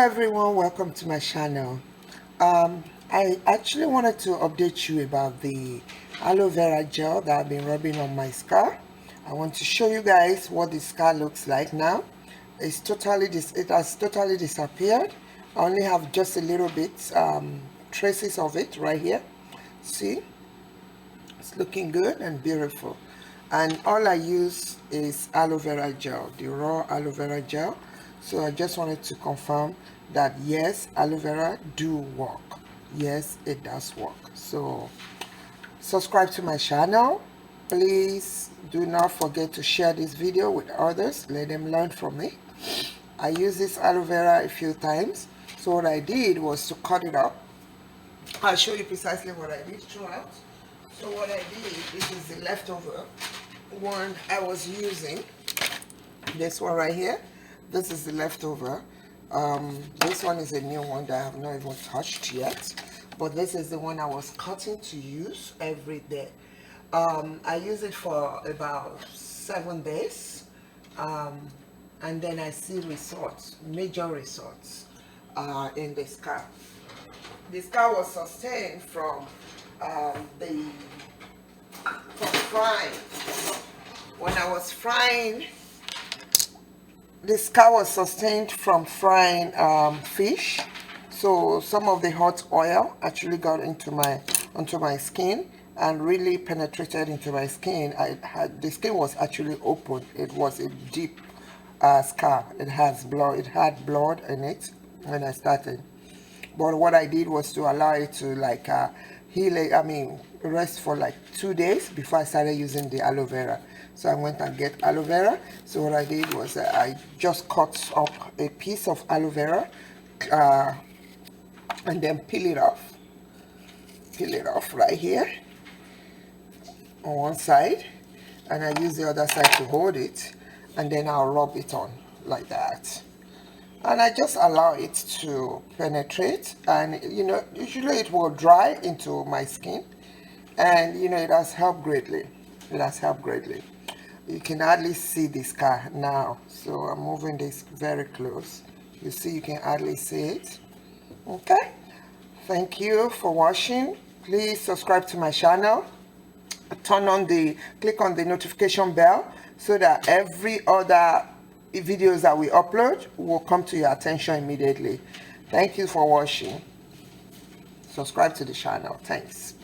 everyone, welcome to my channel. I actually wanted to update you about the aloe vera gel that I've been rubbing on my scar. I want to show you guys what the scar looks like now. It has totally disappeared. I only have just a little bit traces of it right here. See, it's looking good and beautiful. And all I use is aloe vera gel, the raw aloe vera gel. So I just wanted to confirm that yes, aloe vera do work. Yes, it does work. So subscribe to my channel. Please do not forget to share this video with others. Let them learn from me. I used this aloe vera a few times. So what I did was to cut it up. I'll show you precisely what I did throughout. So what I did, this is the leftover one I was using. This one right here. This is the leftover. This one is a new one that I have not even touched yet, but this is the one I was cutting to use every day. I use it for about 7 days, and then I see results, major results in the scar. The scar was sustained from frying. When I was frying, the scar was sustained from frying fish. So some of the hot oil actually got onto my skin and really penetrated into my skin. The skin was actually open. It was a deep scar. It had blood in it when I started. But what I did was to allow it to rest for like 2 days before I started using the aloe vera. So I went and get aloe vera. So what I did was I just cut up a piece of aloe vera and then peel it off right here on one side, and I use the other side to hold it, and then I'll rub it on like that. And I just allow it to penetrate, and usually it will dry into my skin, and it has helped greatly. It has helped greatly. You can hardly see the scar now, so I'm moving this very close. You see, you can hardly see it. Okay, thank you for watching. Please subscribe to my channel. Click on the notification bell so that every other videos that we upload will come to your attention immediately. Thank you for watching. Subscribe to the channel. Thanks.